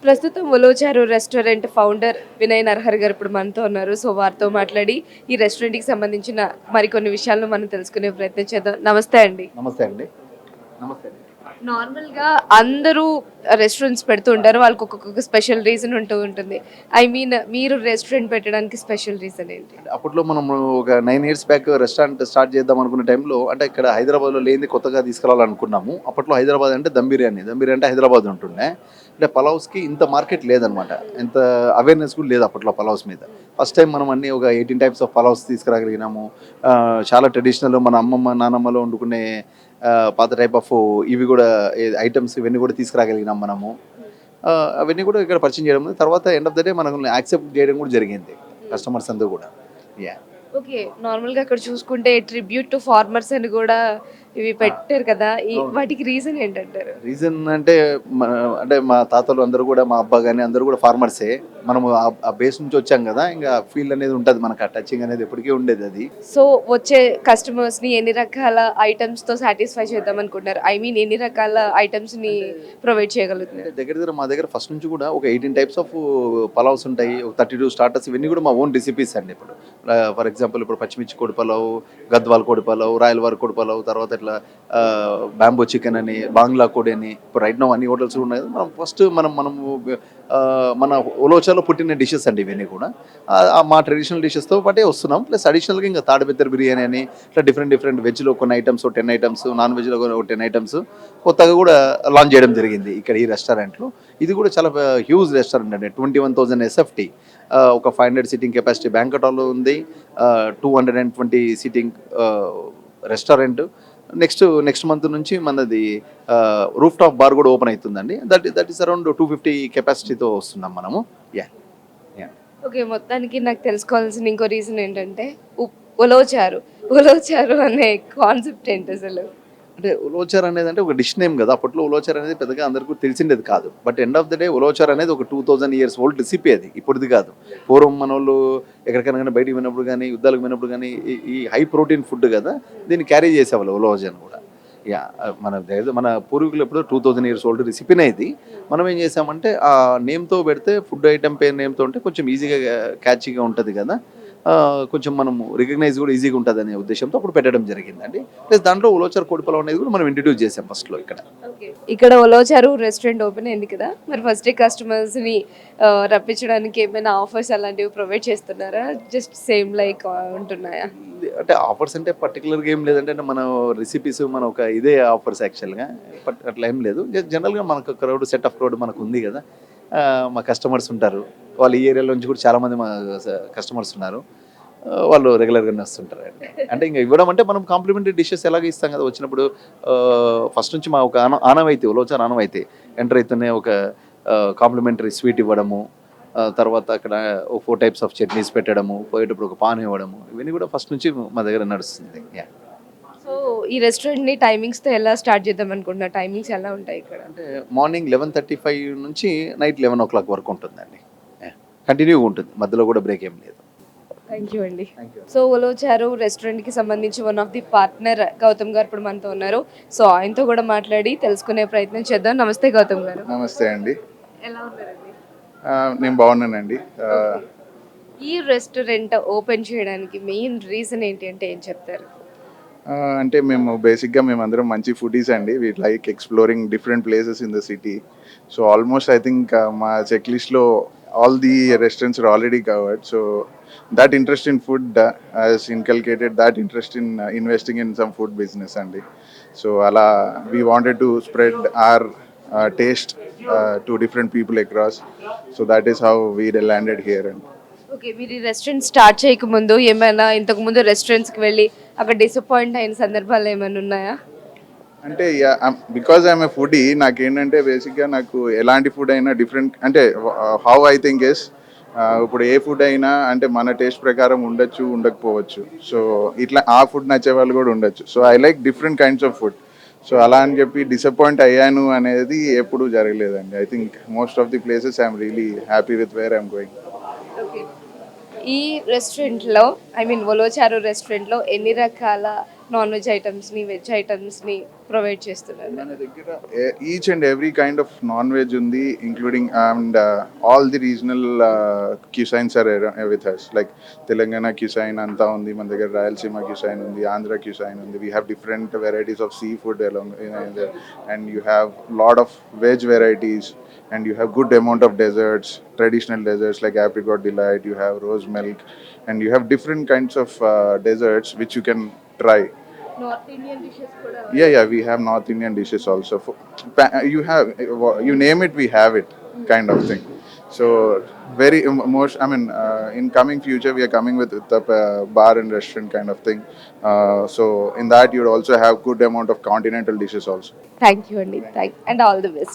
ప్రస్తుతం ఉలవచారు restaurant founder Vinay నర్హర్ గారు ఇప్పుడు మనతో ఉన్నారు. సో వారితో మాట్లాడి ఈ రెస్టారెంట్‌కి సంబంధించిన మరికొన్ని విషయాలను మనం తెలుసుకునే ప్రయత్నం చేద్దాం. నమస్తే అండి. నమస్తే అండి. నమస్తే అండి. నార్మల్‌గా అందరూ రెస్టారెంట్స్ పెడుతూ ఉంటారు. వాళ్ళకి ఒక్కొక్క స్పెషల్ రీజన్ ఉంటూ ఉంటుంది. ఐ మీన్ మీరు రెస్టారెంట్ పెట్టడానికి స్పెషల్ రీజన్ ఏంటి? అప్పట్లో మనము ఒక 9 ఇయర్స్ బ్యాక్ రెస్టారెంట్ స్టార్ట్ చేద్దాం అనుకున్న టైంలో అంటే ఇక్కడ హైదరాబాద్‌లో లేనిది కొత్తగా తీసుకురావాలనుకున్నాము. అప్పట్లో హైదరాబాద్ అంటే దమ్ బిర్యానీ. దమ్ బిర్యానీ అంటే హైదరాబాద్ ఉంటుండే. అంటే పలావ్స్‌కి ఇంత మార్కెట్ లేదనమాట. ఇంత అవేర్‌నెస్ కూడా లేదు అప్పట్లో పలావ్స్ మీద. ఫస్ట్ టైం మనం అన్నీ ఒక 18 టైప్స్ ఆఫ్ పలావ్స్ తీసుకురాగలిగినాము. చాలా ట్రెడిషనల్ మన అమ్మమ్మ, నానమ్మలో వండుకునే పాత టైప్ ఆఫ్ ఇవి కూడా ఐటెమ్స్ ఇవన్నీ కూడా తీసుకురాగలిగినాం మనము. అవన్నీ కూడా ఇక్కడ పరిచయం చేయడం తర్వాత ఎండ్ ఆఫ్ ద డే మనల్ని యాక్సెప్ట్ చేయడం కూడా జరిగింది కస్టమర్స్ అందరూ కూడా. యాహ్! ఓకే. నార్మల్‌గా అక్కడ చూసుకుంటే ట్రిబ్యూట్ టు ఫార్మర్స్ అని గూడా ఇవి పెట్టారు కదా! వాటికి రీజన్ ఏంటంటారు? రీజన్ అంటే అంటే మా తాతలు అందరూ కూడా మా అబ్బా గాని అందరూ కూడా ఫార్మర్సే. మనము ఆ బేస్ నుంచి వచ్చాం కదా! ఇంకా ఫీల్ అనేది ఉంటది మనకు. ఆ టచింగ్ అనేది ఎప్పటికీ ఉండేది అది. సో వచ్చే కస్టమర్స్‌ని ఎన్ని రకాల ఐటెమ్స్‌తో సాటిస్ఫై చేద్దాం అనుకుంటున్నారు? ఐ మీన్ ఎన్ని రకాల ఐటెమ్స్‌ని ప్రొవైడ్ చేయగలుగుతున్నారు? దగ్గర మా దగ్గర ఫస్ట్ నుంచి కూడా ఒక 18 టైప్స్ ఆఫ్ పలావ్స్ ఉంటాయి. ఒక 32 స్టార్టర్స్ ఇవన్నీ కూడా మా ఓన్ రెసిపీస్ అండి ఇప్పుడు. ఫర్ ఎగ్జాంపుల్ ఇప్పుడు పచ్చిమిర్చి కోడి పలావ్, గద్వాల్ కోడి పలావ్, రాయలవారి కోడి పలావ్, తర్వాత ఇట్లా బ్యాంబో చికెన్ అని, బాంగ్లా కోడి అని ఇప్పుడు రైట్ నౌ అన్ని హోటల్స్ ఉన్నాయి. మనం ఫస్ట్ మనము మన ఉలవచారులో పుట్టిన డిషెస్ అండి ఇవన్నీ కూడా. మా ట్రెడిషనల్ డిషెస్తో పాటే వస్తున్నాం. ప్లస్ అడిషనల్గా ఇంకా తాడిబెత్తర బిర్యానీ అని ఇట్లా డిఫరెంట్ వెజ్లో కొన్ని ఐటమ్స్ 10 ఐటమ్స్, నాన్ వెజ్లో ఒక 10 ఐటమ్స్ కొత్తగా కూడా లాంచ్ చేయడం జరిగింది ఇక్కడ ఈ రెస్టారెంట్లో. ఇది కూడా చాలా హ్యూజ్ రెస్టారెంట్ అండి. 21,000 ఎస్ఎఫ్టీ, ఒక 500 సీటింగ్ కెపాసిటీ బ్యాంకెట్ హాల్ ఉంది, 220 సీటింగ్ రెస్టారెంట్. నెక్స్ట్ మంత్ నుంచి మనది రూఫ్ టాప్ బార్ కూడా ఓపెన్ అవుతుందండి. దట్ ఈస్ అరౌండ్ 250 కెపాసిటీతో వస్తున్నాం మనము. Yeah yeah okay. మొత్తానికి నాకు తెలుసుకోవాల్సిన ఇంకో రీజన్ ఏంటంటే ఉలవచారు. ఉలవచారు అనే కాన్సెప్ట్ ఏంటి అసలు? అంటే ఉలవచార్ అనేది అంటే ఒక డిష్ నేమ్ కదా. అప్పట్లో ఉలవచార్ అనేది పెద్దగా అందరికీ తెలిసిండేది కాదు. But end of the day ulavachar అనేది ఒక 2000 ఇయర్స్ ఓల్డ్ రెసిపీ అది. ఇప్పుడుది కాదు. పూర్వం మనోళ్ళు ఎక్కడికైనా కానీ బయటికి పోయినప్పుడు కానీ యుద్ధాలకు పోయినప్పుడు కానీ ఈ హై ప్రోటీన్ ఫుడ్ కదా, దీన్ని క్యారీ చేసేవాళ్ళు ఉలవచార్ని కూడా. యా మన పూర్వీకులు ఎప్పుడు 2000 ఇయర్స్ ఓల్డ్ రెసిపీనే ఇది. మనం ఏం చేసామంటే ఆ నేమ్తో పెడితే ఫుడ్ ఐటమ్ పేరు నేమ్తో ఉంటే కొంచెం ఈజీగా క్యాచీగా ఉంటుంది కదా, కొంచెం మనము రికగ్నైజ్ కూడా ఈజీగా ఉంటుంది అనే ఉద్దేశంతో అప్పుడు పెట్టడం జరిగిందండి. ప్లస్ దాంట్లో ఉలవచారు కోడి పొలం అనేది కూడా మనం ఇంట్రడ్యూస్ చేసాం ఫస్ట్లో ఇక్కడ. ఇక్కడ ఉలవచారు రెస్టారెంట్ ఓపెన్ అయింది కదా, మరి ఫస్ట్ కస్టమర్స్ని రప్పించడానికి ఏమైనా ఆఫర్స్ అలాంటివి ప్రొవైడ్ చేస్తున్నారా? జస్ట్ సేమ్ లైక్ ఉంటున్నాయా? అంటే ఆఫర్స్ అంటే పర్టికులర్గా ఏం లేదంటే మన రెసిపీస్ మన ఒక ఇదే ఆఫర్స్ యాక్చువల్గా. బట్ అట్లా ఏం లేదు. జనరల్గా మనకు క్రౌడ్ సెట్ ఆఫ్ క్రౌడ్ మనకు ఉంది కదా. మా కస్టమర్స్ ఉంటారు. వాళ్ళు ఈ ఏరియాలో నుంచి కూడా చాలామంది మా కస్టమర్స్ ఉన్నారు. వాళ్ళు రెగ్యులర్గానే వస్తుంటారు అండి. అంటే ఇంకా ఇవ్వడం అంటే మనం కాంప్లిమెంటరీ డిషెస్ ఎలాగ ఇస్తాం కదా వచ్చినప్పుడు. ఫస్ట్ నుంచి మా ఒక ఆనవాయితీ ఉలవచారు ఆనవాయితీ ఎంటర్ అయితేనే ఒక కాంప్లిమెంటరీ స్వీట్ ఇవ్వడము, తర్వాత అక్కడ 4 టైప్స్ ఆఫ్ చట్నీస్ పెట్టడము, పోయేటప్పుడు ఒక పాన్ ఇవ్వడము, ఇవన్నీ కూడా ఫస్ట్ నుంచి మా దగ్గర నడుస్తుంది. సో ఈ రెస్టారెంట్ని టైమింగ్స్తో ఎలా స్టార్ట్ చేద్దాం అనుకుంటున్నా? టైమింగ్స్ ఎలా ఉంటాయి ఇక్కడ? అంటే మార్నింగ్ 11:35 నుంచి నైట్ 11 o'clock వరకు ఉంటుందండి. కంటిన్యూగా ఉంటుంది, మధ్యలో కూడా బ్రేక్ ఏం లేదు. థ్యాంక్ యూ అండి. సో ఉలవచారు రెస్టారెంట్కి సంబంధించి one of the partner Gautam garu ఇప్పుడు మనతో ఉన్నారు. సో ఆయనతో కూడా మాట్లాడి తెలుసుకునే ప్రయత్నం చేద్దాం. నమస్తే గౌతమ్ గారు. నమస్తే అండి. ఎలా ఉన్నారండి? నేను బాగున్నానండి. ఈ రెస్టారెంట్ ఓపెన్ చేయడానికి మెయిన్ రీజన్ ఏంటి అంటే ఏం చెప్తారు? అంటే బేసిక్గా మేమందరం మంచి ఫుడీస్ అండి. We like exploring different places in the city. So almost I think మా చెక్ లిస్ట్లో all the restaurants are already covered. So that interest in food has inculcated that interest in investing in some food business అండి. So అలా we wanted to spread our taste to different people across. So that is how we landed here. And okay. మీరు ఈ restaurant start చేయకముందు ఏమైనా ఇంతకుముందు రెస్టారెంట్స్కి వెళ్ళి అక్కడ disappoint అయిన సందర్భాలు ఏమైనా ఉన్నాయా? అంటే బికాజ్ ఐఎమ్ ఏ ఫుడీ, నాకేంటంటే బేసిక్గా నాకు ఎలాంటి ఫుడ్ అయినా డిఫరెంట్ అంటే హౌ ఐ థింక్ ఇస్ ఇప్పుడు ఏ ఫుడ్ అయినా అంటే మన టేస్ట్ ప్రకారం ఉండొచ్చు, ఉండకపోవచ్చు. సో ఇట్లా ఆ ఫుడ్ నచ్చే వాళ్ళు కూడా ఉండొచ్చు. So I like different kinds of food. So అలా అని చెప్పి డిసప్పాయింట్ అయ్యాను అనేది ఎప్పుడూ జరగలేదండి. I think most of the places I'm really happy with where I'm going. Okay. ఈ రెస్టారెంట్లో ఐ మీన్ ఒలోచారు రెస్టారెంట్లో ఎన్ని రకాల నాన్ వెజ్ ఐటమ్స్ని వెజ్ ఐటమ్స్ని ప్రొవైడ్ చేస్తున్నారు? మన దగ్గర each and every kind of non veg ఉంది, including and all the regional cuisines are with us. Like Telangana క్యూసైన్ అంతా ఉంది మన దగ్గర, రాయలసీమ క్యూసైన్ ఉంది, ఆంధ్ర క్యూసైన్ ఉంది. We have different varieties of sea food along, and you have lot of veg varieties, and you have good amount of desserts, traditional desserts like apricot delight, you have rose milk, and you have different kinds of desserts which you can try. North Indian dishes కూడా Yeah, we have North Indian dishes also. You have, you name it, we have it, kind of thing. So very most. I mean, in coming future, we are coming with the bar and restaurant kind of thing. So in that, you would also have good amount of continental dishes also. Thank you అండి, thank and all the best.